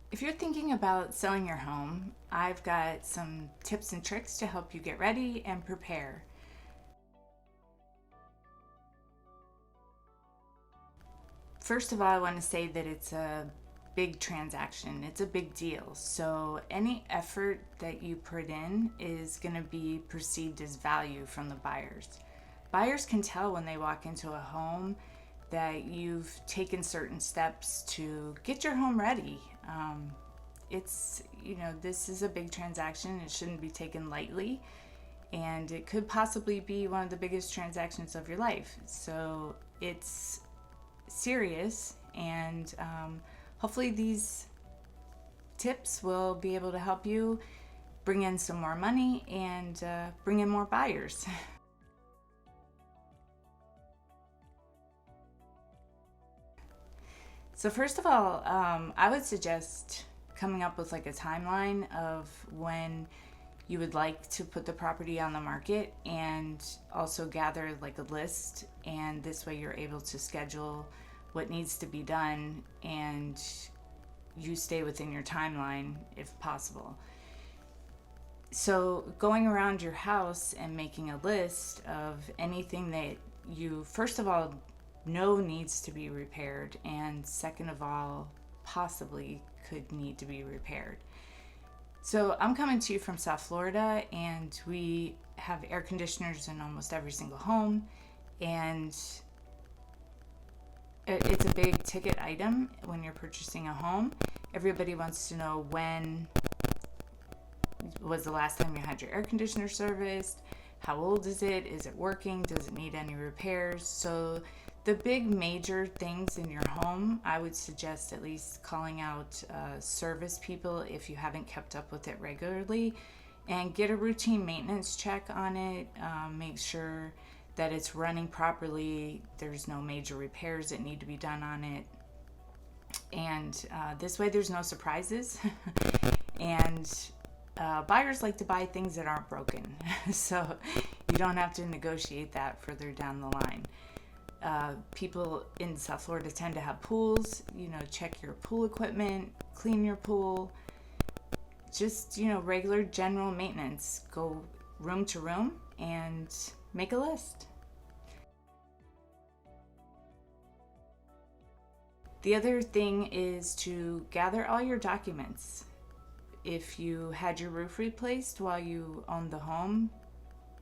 If you're thinking about selling your home, I've got some tips and tricks to help you get ready and prepare. First of all, I want to say that it's a big transaction. It's a big deal. So any effort that you put in is going to be perceived as value from the buyers. Buyers can tell when they walk into a home that you've taken certain steps to get your home ready. This is a big transaction. It shouldn't be taken lightly, and it could possibly be one of the biggest transactions of your life. So it's serious, and hopefully these tips will be able to help you bring in some more money and bring in more buyers. So first of all, I would suggest coming up with like a timeline of when you would like to put the property on the market, and also gather like a list, and this way you're able to schedule what needs to be done and you stay within your timeline if possible. So going around your house and making a list of anything that you first of all know needs to be repaired, and second of all possibly could need to be repaired. So I'm coming to you from South Florida, and we have air conditioners in almost every single home, and it's a big ticket item when you're purchasing a home. Everybody wants to know when was the last time you had your air conditioner serviced, how old is it working, does it need any repairs? So the big major things in your home, I would suggest at least calling out service people if you haven't kept up with it regularly, and get a routine maintenance check on it. Make sure that it's running properly, there's no major repairs that need to be done on it, and this way there's no surprises. And buyers like to buy things that aren't broken, so you don't have to negotiate that further down the line. People in South Florida tend to have pools. Check your pool equipment, clean your pool, just regular general maintenance. Go room to room and make a list. The other thing is to gather all your documents. If you had your roof replaced while you owned the home,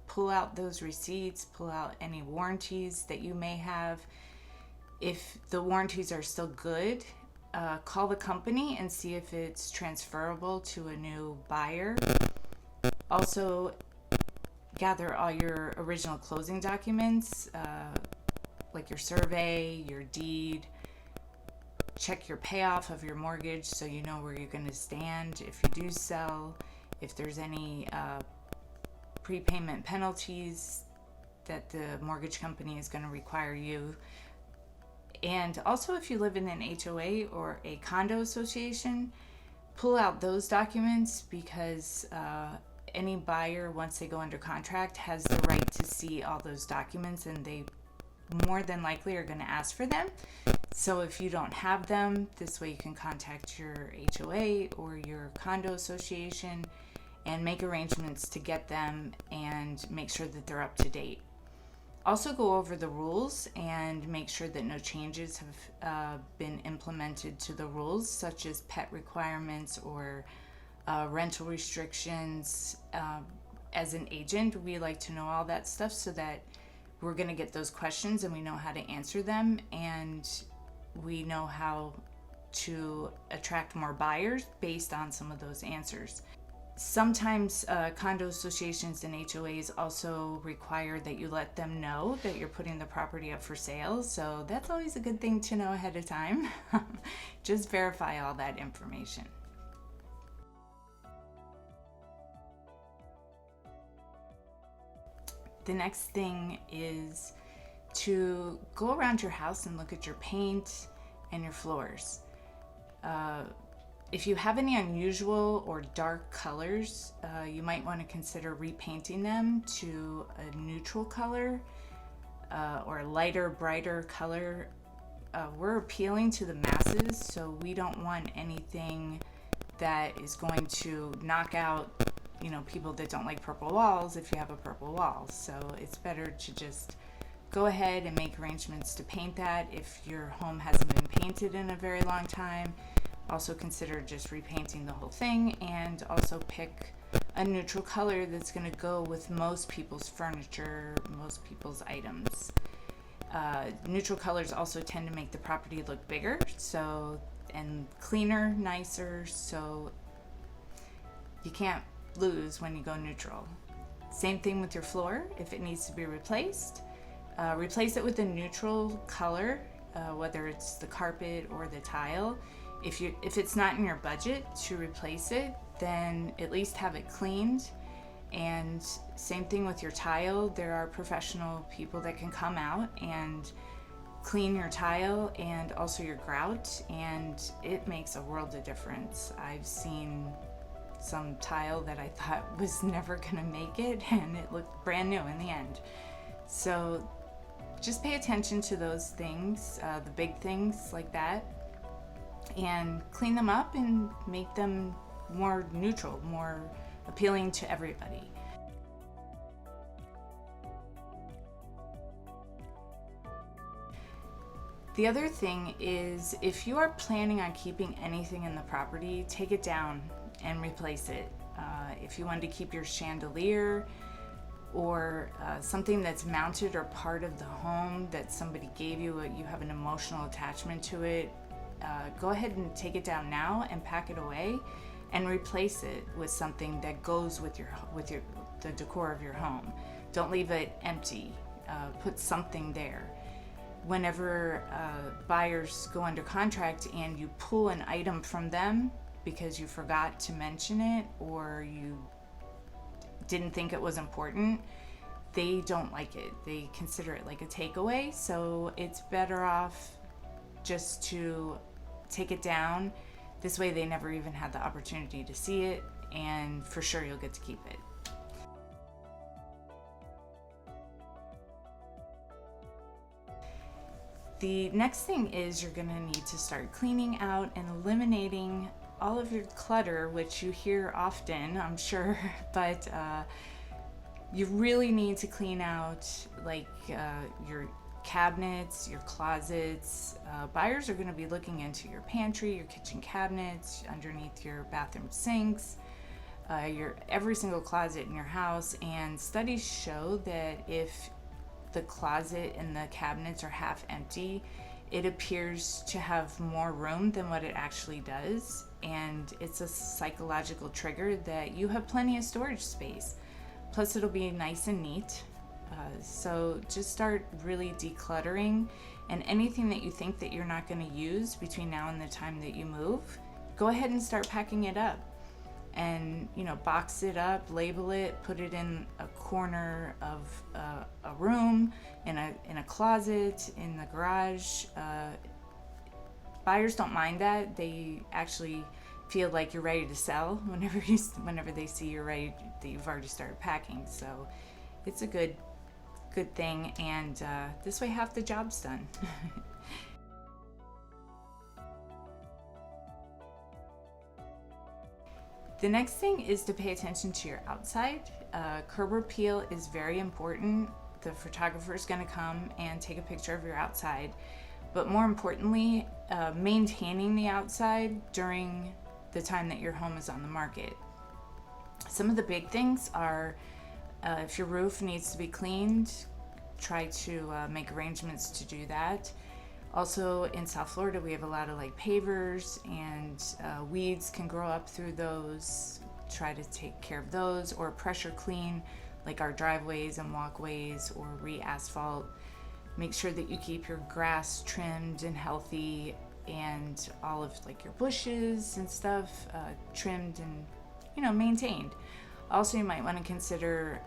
pull out those receipts, pull out any warranties that you may have. If the warranties are still good, call the company and see if it's transferable to a new buyer. Also, gather all your original closing documents, like your survey, your deed. Check your payoff of your mortgage so you know where you're going to stand if you do sell, if there's any prepayment penalties that the mortgage company is going to require you. And also, if you live in an HOA or a condo association, pull out those documents, because any buyer, once they go under contract, has the right to see all those documents, and they more than likely are going to ask for them. So if you don't have them, this way you can contact your HOA or your condo association and make arrangements to get them and make sure that they're up to date. Also, go over the rules and make sure that no changes have been implemented to the rules, such as pet requirements or rental restrictions. As an agent, we like to know all that stuff so that we're going to get those questions and we know how to answer them, and we know how to attract more buyers based on some of those answers. Sometimes condo associations and HOAs also require that you let them know that you're putting the property up for sale, so that's always a good thing to know ahead of time. Just verify all that information. The next thing is to go around your house and look at your paint and your floors. If you have any unusual or dark colors, you might want to consider repainting them to a neutral color or a lighter, brighter color we're appealing to the masses, so we don't want anything that is going to knock out, people that don't like purple walls if you have a purple wall. So it's better to just go ahead and make arrangements to paint that if your home hasn't been painted in a very long time. Also consider just repainting the whole thing, and also pick a neutral color that's going to go with most people's furniture, most people's items. Neutral colors also tend to make the property look bigger, and cleaner, nicer, so you can't lose when you go neutral. Same thing with your floor. If it needs to be replaced, replace it with a neutral color, whether it's the carpet or the tile. If it's not in your budget to replace it, then at least have it cleaned. And same thing with your tile. There are professional people that can come out and clean your tile and also your grout, and it makes a world of difference. I've seen some tile that I thought was never gonna make it, and it looked brand new in the end. So just pay attention to those things, the big things like that, and clean them up and make them more neutral, more appealing to everybody. The other thing is, if you are planning on keeping anything in the property, take it down and replace it. If you wanted to keep your chandelier or something that's mounted or part of the home that somebody gave you, you have an emotional attachment to it, go ahead and take it down now and pack it away and replace it with something that goes with the decor of your home. Don't leave it empty. Put something there. Whenever buyers go under contract and you pull an item from them because you forgot to mention it or you didn't think it was important, they don't like it. They consider it like a takeaway. So it's better off just to take it down. This way they never even had the opportunity to see it, and for sure you'll get to keep it. The next thing is you're gonna need to start cleaning out and eliminating all of your clutter, which you hear often, I'm sure, but you really need to clean out your cabinets, your closets. Buyers are gonna be looking into your pantry, your kitchen cabinets, underneath your bathroom sinks, every single closet in your house, and studies show that if the closet and the cabinets are half empty, it appears to have more room than what it actually does, and it's a psychological trigger that you have plenty of storage space. Plus it'll be nice and neat. So just start really decluttering, and anything that you think that you're not going to use between now and the time that you move, go ahead and start packing it up. And box it up, label it, put it in a corner of a room, in a closet, in the garage. Buyers don't mind that. They actually feel like you're ready to sell whenever they see that you've already started packing. So it's a good thing, and this way half the job's done. The next thing is to pay attention to your outside. Curb appeal is very important. The photographer is going to come and take a picture of your outside, but more importantly, maintaining the outside during the time that your home is on the market. Some of the big things are, if your roof needs to be cleaned, try to make arrangements to do that. Also in South Florida, we have a lot of pavers, and weeds can grow up through those. Try to take care of those, or pressure clean our driveways and walkways, or re-asphalt. Make sure that you keep your grass trimmed and healthy, and all of your bushes and stuff trimmed and maintained. Also, you might want to consider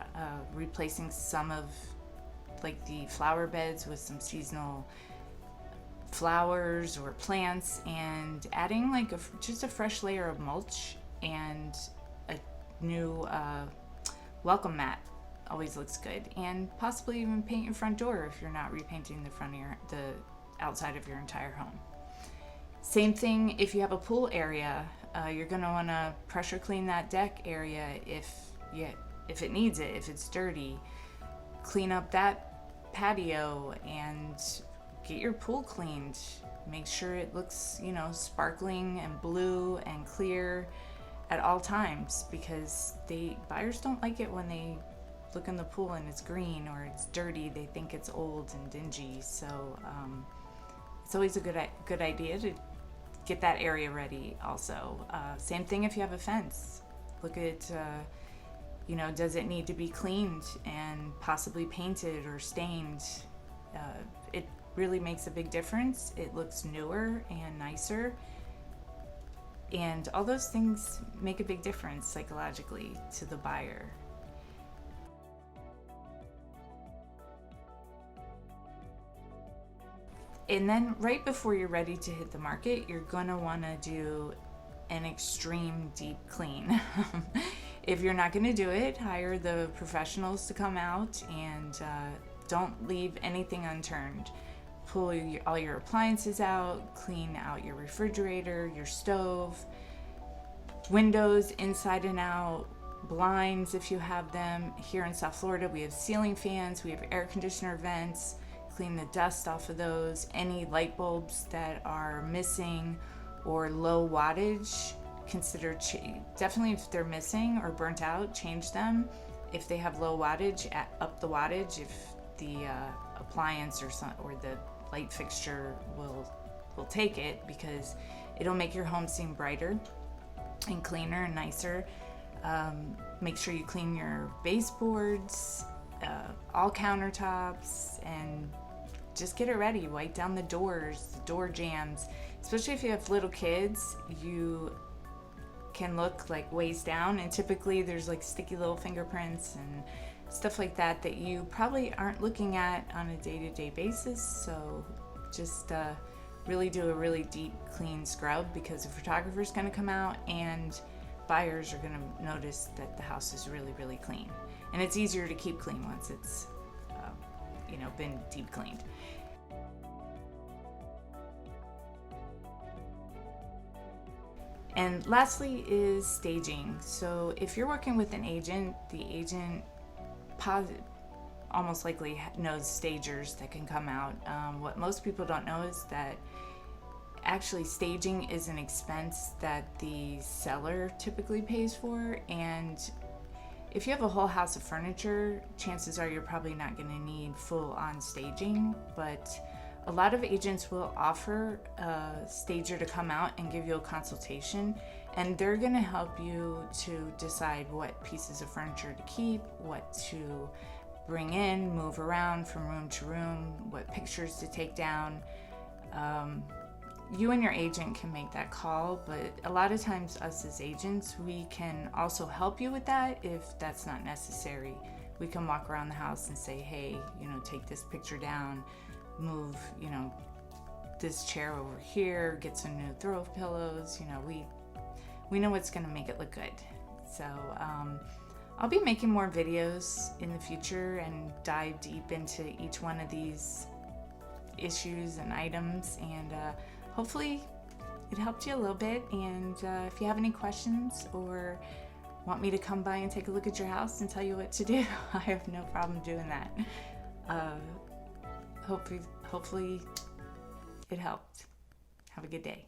replacing some of the flower beds with some seasonal flowers or plants, and adding just a fresh layer of mulch and a new welcome mat always looks good. And possibly even paint your front door if you're not repainting the outside of your entire home. Same thing if you have a pool area. You're going to want to pressure clean that deck area if it needs it, if it's dirty. Clean up that patio and get your pool cleaned. Make sure it looks, sparkling and blue and clear at all times, because buyers don't like it when they look in the pool and it's green or it's dirty. They think it's old and dingy. So it's always a good idea to get that area ready also. Same thing if you have a fence. Look at, does it need to be cleaned and possibly painted or stained? It really makes a big difference. It looks newer and nicer. And all those things make a big difference psychologically to the buyer. And then right before you're ready to hit the market, you're going to want to do an extreme deep clean. If you're not going to do it, hire the professionals to come out, and don't leave anything unturned. Pull all your appliances out, clean out your refrigerator, your stove, windows inside and out, blinds if you have them. Here in South Florida, we have ceiling fans, we have air conditioner vents. Clean the dust off of those. Any light bulbs that are missing or low wattage, consider definitely, if they're missing or burnt out, change them. If they have low wattage, up the wattage. If the appliance or the light fixture will take it, because it'll make your home seem brighter and cleaner and nicer. Make sure you clean your baseboards, all countertops, and just get it ready. Wipe down the doors, the door jambs. Especially if you have little kids, you can look like waist down, and typically there's like sticky little fingerprints and stuff like that you probably aren't looking at on a day-to-day basis. So just really do a really deep clean scrub, because the photographer's going to come out and buyers are going to notice that the house is really, really clean. And it's easier to keep clean once it's been deep cleaned. And lastly is staging. So if you're working with an agent, the agent almost likely knows stagers that can come out. What most people don't know is that actually staging is an expense that the seller typically pays for, and if you have a whole house of furniture, chances are you're probably not going to need full-on staging, but a lot of agents will offer a stager to come out and give you a consultation, and they're going to help you to decide what pieces of furniture to keep, what to bring in, move around from room to room, what pictures to take down. You and your agent can make that call, but a lot of times us as agents, we can also help you with that if that's not necessary. We can walk around the house and say, hey, take this picture down, move, this chair over here, get some new throw pillows. We know what's going to make it look good. So I'll be making more videos in the future and dive deep into each one of these issues and items, and hopefully it helped you a little bit. And if you have any questions or want me to come by and take a look at your house and tell you what to do, I have no problem doing that. Hopefully it helped. Have a good day.